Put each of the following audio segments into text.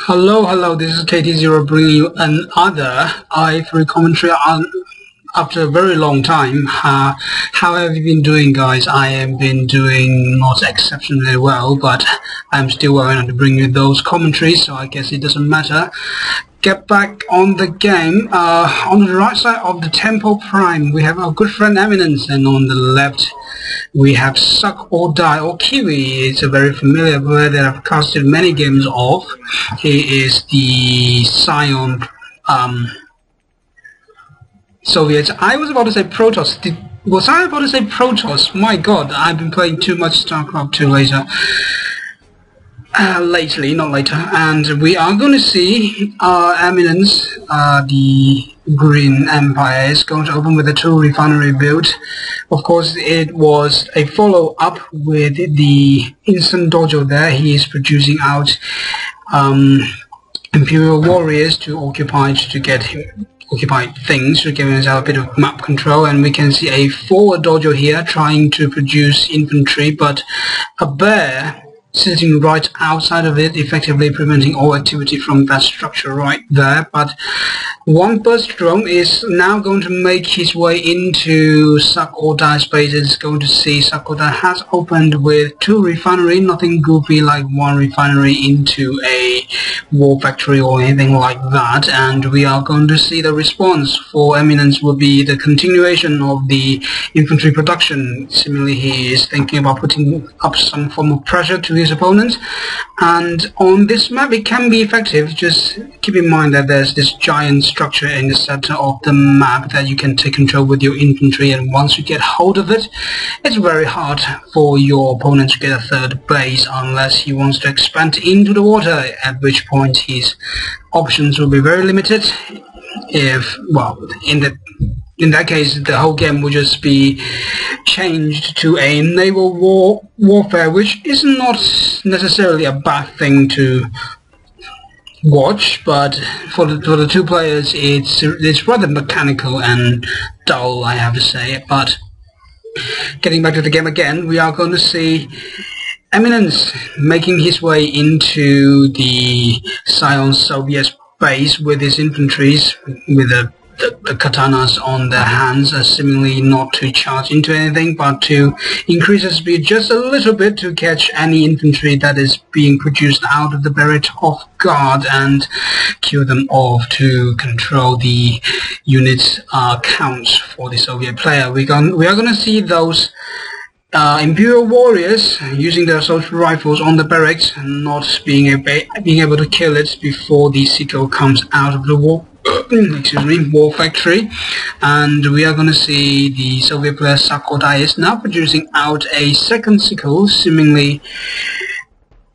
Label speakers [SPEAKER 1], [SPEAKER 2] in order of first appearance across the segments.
[SPEAKER 1] Hello, this is KT0 bringing you another i3 commentary after a very long time. How have you been doing, guys? I have been doing not exceptionally well, but I'm still willing to bring you those commentaries, so I guess it doesn't matter. Get back on the game. On the right side of the Temple Prime, we have our good friend Eminence, and on the left, we have Suck or Die, or Kivi. It's a very familiar player that I've casted many games of. He is the Scion Soviet. I was about to say Protoss. Was I about to say Protoss? My god, I've been playing too much StarCraft 2 lately, not later, and we are going to see Eminence, the Green Empire, is going to open with a 2 refinery build. Of course, it was a follow-up with the Instant Dojo there. He is producing out Imperial Warriors to occupy things, to give himself a bit of map control, and we can see a forward dojo here trying to produce infantry, but a bear sitting right outside of it, effectively preventing all activity from that structure right there. But one burst drone is now going to make his way into Suck or Die space. It's going to see Suck or Die has opened with 2 refinery, nothing goofy like 1 refinery into a war factory or anything like that, and we are going to see the response for Eminence will be the continuation of the infantry production. Similarly, he is thinking about putting up some form of pressure to his opponent, and on this map it can be effective. Just keep in mind that there's this giant structure in the center of the map that you can take control with your infantry, and once you get hold of it, it's very hard for your opponent to get a third base unless he wants to expand into the water, at which point his options will be very limited. In that case, the whole game will just be changed to a naval warfare, which is not necessarily a bad thing to watch, but for the 2 players, it's rather mechanical and dull, I have to say. But getting back to the game again, we are going to see Eminence making his way into the Scion Soviet base with his infantries, with the katanas on their hands, seemingly not to charge into anything, but to increase the speed just a little bit to catch any infantry that is being produced out of the barracks off guard and kill them off to control the units counts for the Soviet player. We are going to see those Imperial Warriors using their assault rifles on the barracks, not being able to kill it before the sickle comes out of the war factory. And we are going to see the Soviet player Suck or Die is now producing out a second sickle, seemingly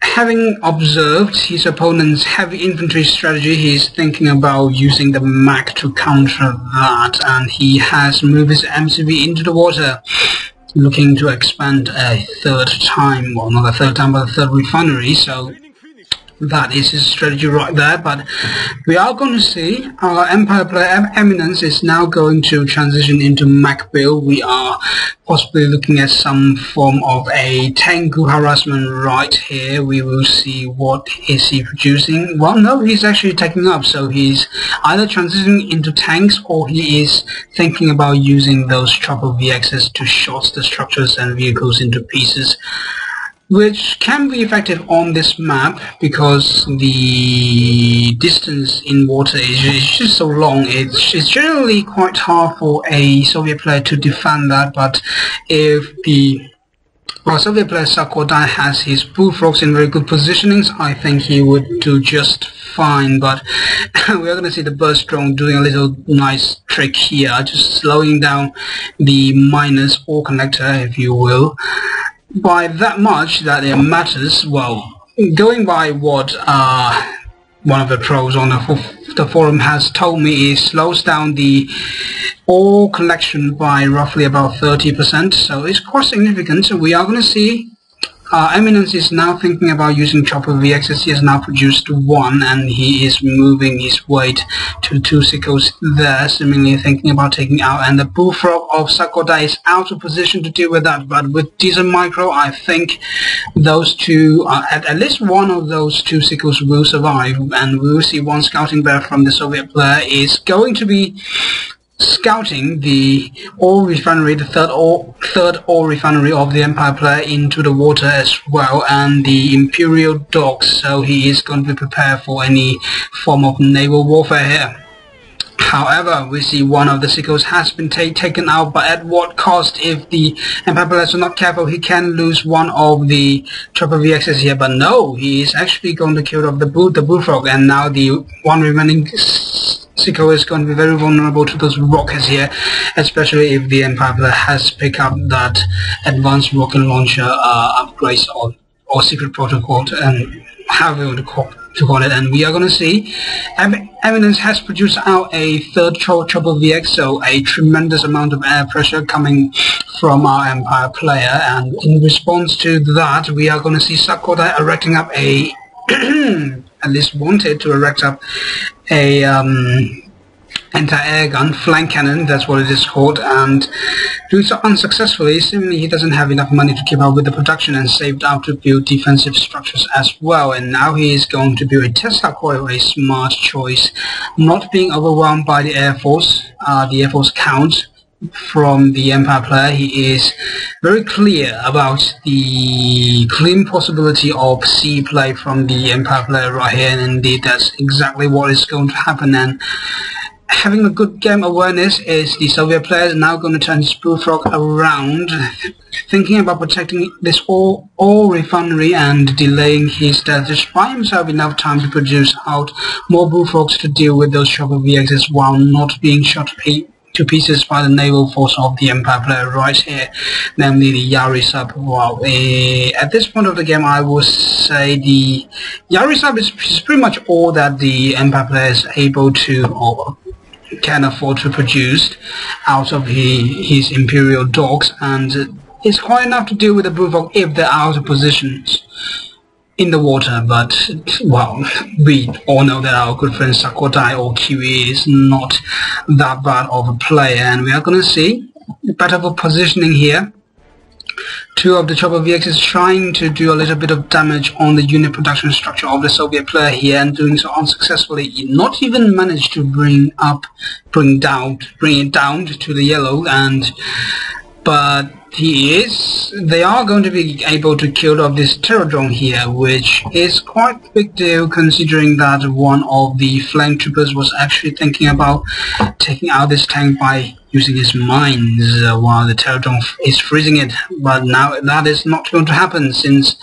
[SPEAKER 1] having observed his opponent's heavy infantry strategy. He's thinking about using the mech to counter that, and he has moved his MCV into the water, looking to expand a third time, well, not a third time, but a third refinery. So that is his strategy right there. But we are going to see our Empire player Eminence is now going to transition into mech build. We are possibly looking at some form of a Tengu harassment right here. We will see what is he producing. Well, no, he's actually taking up, so he's either transitioning into tanks or he is thinking about using those chopper VXs to shot the structures and vehicles into pieces, which can be effective on this map because the distance in water is just so long. It's generally quite hard for a Soviet player to defend that, but if the Soviet player Suck or Die has his bullfrogs in very good positionings, I think he would do just fine. But we are going to see the burst drone doing a little nice trick here, just slowing down the miners or connector, if you will, by that much that it matters. Well, going by what one of the pros on the forum has told me, it slows down the ore collection by roughly about 30%, so it's quite significant. So we are going to see Eminence is now thinking about using chopper VXs. He has now produced one, and he is moving his weight to 2 sickles there, seemingly thinking about taking out. And the bullfrog of Sakota is out of position to deal with that. But with decent micro, I think those two, at least one of those 2 sickles will survive. And we will see one scouting bear from the Soviet player is going to be scouting the oil refinery, the third oil refinery of the Empire player into the water as well, and the Imperial docks, so he is going to be prepared for any form of naval warfare here. However, we see one of the sickles has been taken out, but at what cost? If the Empire players are not careful, he can lose one of the chopper VXs here, but no, he is actually going to kill off the bullfrog, and now the one remaining sickle is going to be very vulnerable to those rockets here, especially if the Empire player has picked up that advanced rocket launcher upgrades or secret protocol, and however you want to call it. And we are going to see Eminence has produced out a third chopper VX, so a tremendous amount of air pressure coming from our Empire player, and in response to that we are going to see Sakota erecting up a at least wanted to erect up a anti-air gun, flank cannon, that's what it is called, and doing so unsuccessfully. Seemingly he doesn't have enough money to keep up with the production and saved out to build defensive structures as well, and now he is going to build a Tesla coil, a smart choice, not being overwhelmed by the Air Force count from the Empire player. He is very clear about the clean possibility of sea play from the Empire player right here, and indeed that's exactly what is going to happen. And having a good game awareness, is the Soviet player now going to turn his bullfrog around, thinking about protecting this oil refinery and delaying his death, just buy himself enough time to produce out more bullfrogs to deal with those chopper VXs while not being shot to pieces by the naval force of the Empire player right here, namely the Yari sub. Well, at this point of the game, I would say the Yari sub is pretty much all that the Empire player is able to or can afford to produce out of his Imperial dogs, and it's quite enough to deal with the bullfrog if they're out of positions in the water. But, well, we all know that our good friend Sakota or Kiwi is not that bad of a player, and we are going to see better for positioning here. 2 of the chopper VXs trying to do a little bit of damage on the unit production structure of the Soviet player here, and doing so unsuccessfully. Not even managed to bring it down to the yellow, but they are going to be able to kill off this terror drone here, which is quite a big deal considering that one of the flank troopers was actually thinking about taking out this tank by using his mines while the terror drone is freezing it. But now that is not going to happen, since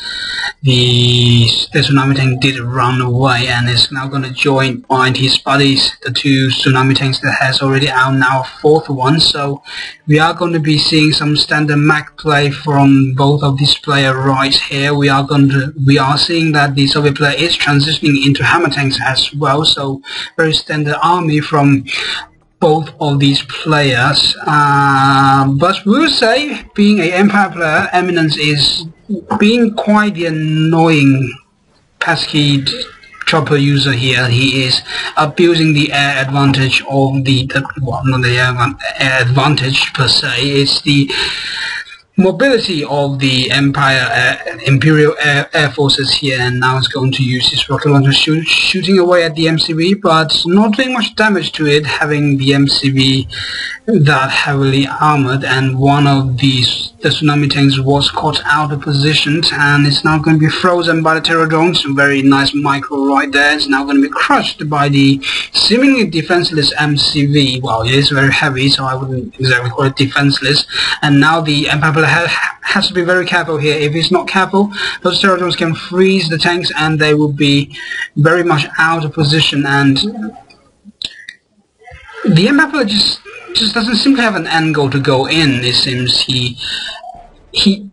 [SPEAKER 1] the tsunami tank did run away and is now going to bind his buddies, the 2 tsunami tanks that has already out, now a 4th one. So we are going to be seeing some standard Mac play from both of these players right here. We are seeing that the Soviet player is transitioning into hammer tanks as well, so very standard army from both of these players. But we will say, being an Empire player, Eminence is being quite the annoying pesky chopper user here. He is abusing the air advantage of not the air advantage per se, it's the mobility of the Imperial Air Forces here, and now it's going to use this rocket launcher shooting away at the MCV, but not doing much damage to it, having the MCV that heavily armored, and one of the tsunami tanks was caught out of position, and it's now going to be frozen by the terror drones. Very nice micro right there. It's now going to be crushed by the seemingly defenseless MCV. Well, it is very heavy, so I wouldn't exactly call it defenseless, and now the Empire has to be very careful here. If he's not careful, those terror drones can freeze the tanks and they will be very much out of position, and the Empire just doesn't seem to have an angle to go in. It seems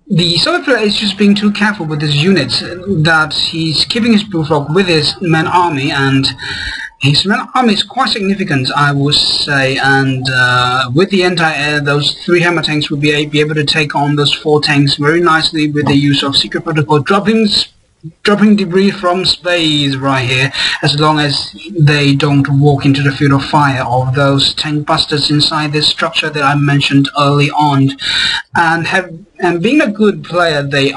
[SPEAKER 1] the Soviet player is just being too careful with his units, that he's keeping his bullfrog with his main army, and His army is quite significant, I would say, and with the anti-air, those 3 hammer tanks will be able to take on those 4 tanks very nicely with the use of secret protocol, dropping debris from space right here, as long as they don't walk into the field of fire of those tank busters inside this structure that I mentioned early on. And being a good player they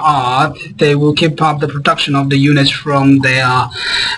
[SPEAKER 1] will keep up the production of the units from their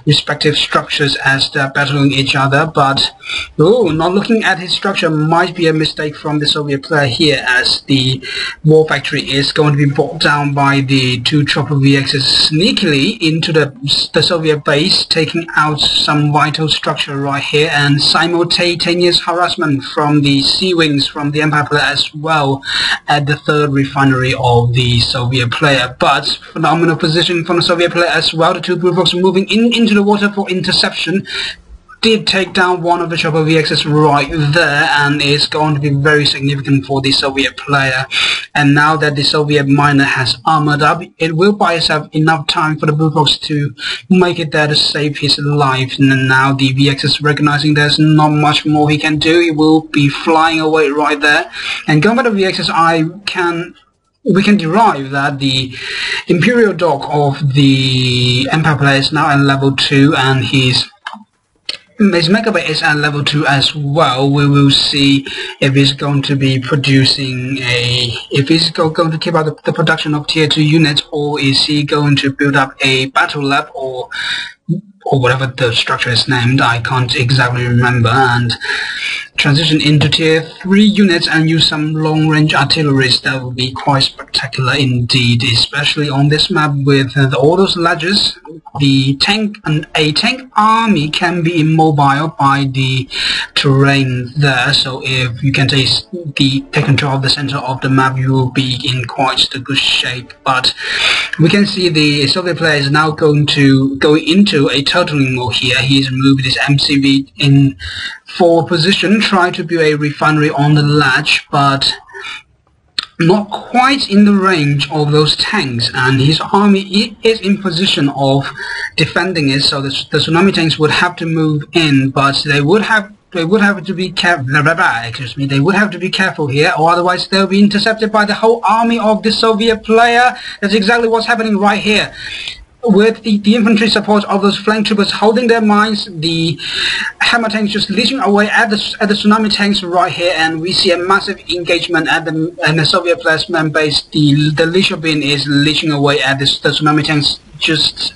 [SPEAKER 1] respective structures as they're battling each other. But not looking at his structure might be a mistake from the Soviet player here, as the war factory is going to be brought down by the 2 chopper VXs sneakily into the Soviet base, taking out some vital structure right here, and simultaneous harassment from the sea wings from the Empire player as well at the 3rd refinery of the Soviet player. But phenomenal position from the Soviet player as well. The 2 Bullfrogs moving into the water for interception did take down one of the chopper VXs right there, and is going to be very significant for the Soviet player. And now that the Soviet miner has armored up, it will buy itself enough time for the Bullfrogs to make it there to save his life. And now the VX is recognizing there's not much more he can do. He will be flying away right there. And going by the VXs, we can derive that the Imperial Dog of the Empire player is now at level 2, and his Megabit is at level 2 as well. We will see if he's going to be producing if he's going to keep up the production of tier 2 units, or is he going to build up a battle lab or whatever the structure is named, I can't exactly remember, and transition into tier 3 units and use some long-range artilleries. That will be quite spectacular indeed, especially on this map with all those ledges. A tank army can be immobile by the terrain there, so if you can take control of the center of the map, you will be in quite the good shape. But we can see the Soviet player is now going into a turtling mode here. He's moved his MCV in forward position, trying to build a refinery on the ledge, but not quite in the range of those tanks, and his army is in position of defending it, so the tsunami tanks would have to move in, but they would have to be careful. They would have to be careful here, or otherwise they'll be intercepted by the whole army of the Soviet player. That's exactly what's happening right here. With the infantry support of those flank troopers holding their mines, the hammer tanks just leeching away at the tsunami tanks right here, and we see a massive engagement at the Soviet player's main base. The leisure bin is leeching away at the tsunami tanks, just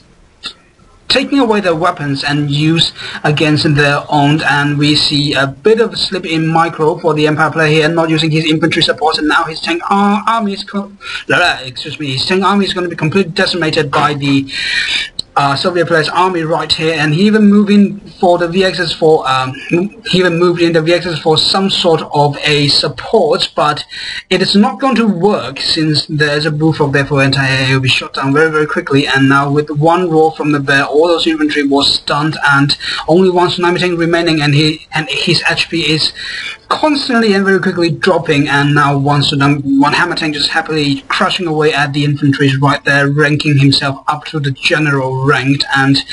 [SPEAKER 1] taking away their weapons and use against their own, and we see a bit of a slip in micro for the Empire player here, not using his infantry support, and now his tank army is going to be completely decimated by the Soviet player's army right here, and he even moved in the VXs for some sort of a support, but it is not going to work since there's a Bullfrog there for anti-air. He'll be shot down very, very quickly, and now with one roar from the bear, all those infantry was stunned, and only one tsunami tank remaining, and his HP is constantly and very quickly dropping, and now one hammer tank just happily crushing away at the infantry right there, ranking himself up to the general ranked, and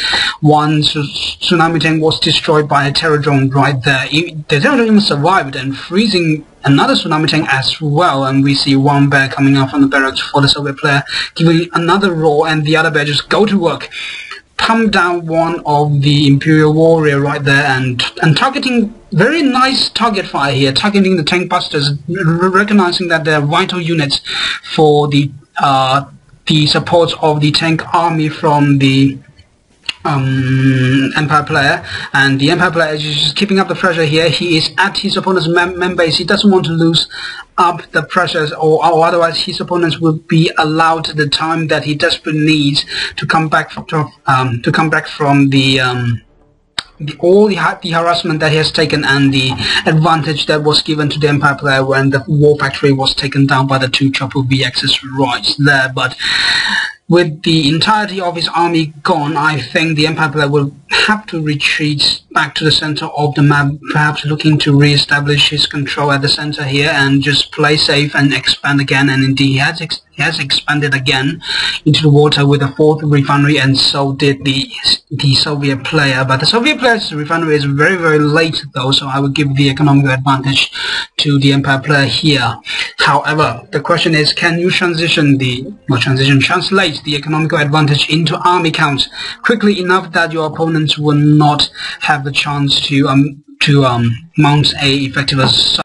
[SPEAKER 1] one tsunami tank was destroyed by a terror drone right there. The terror drone even survived and freezing another tsunami tank as well, and we see one bear coming out from the barracks for the Soviet player, giving another roar, and the other bear just go to work, pump down one of the Imperial warrior right there, and targeting, very nice target fire here, targeting the tank busters, recognizing that they're vital units for the support of the tank army from the Empire player. And the Empire player is just keeping up the pressure here. He is at his opponent's main base. He doesn't want to lose up the pressures, or otherwise his opponents will be allowed the time that he desperately needs to come back from all the harassment that he has taken, and the advantage that was given to the Empire player when the war factory was taken down by the 2 chopper VXs right there. But with the entirety of his army gone, I think the Empire player will have to retreat back to the center of the map, perhaps looking to re-establish his control at the center here and just play safe and expand again. And indeed, he has expanded again into the water with a 4th refinery, and so did the Soviet player. But the Soviet player's refinery is very, very late though, so I would give the economical advantage to the Empire player here. However, the question is, can you translate the economical advantage into army count quickly enough that your opponents will not have the chance to mount a effective assault?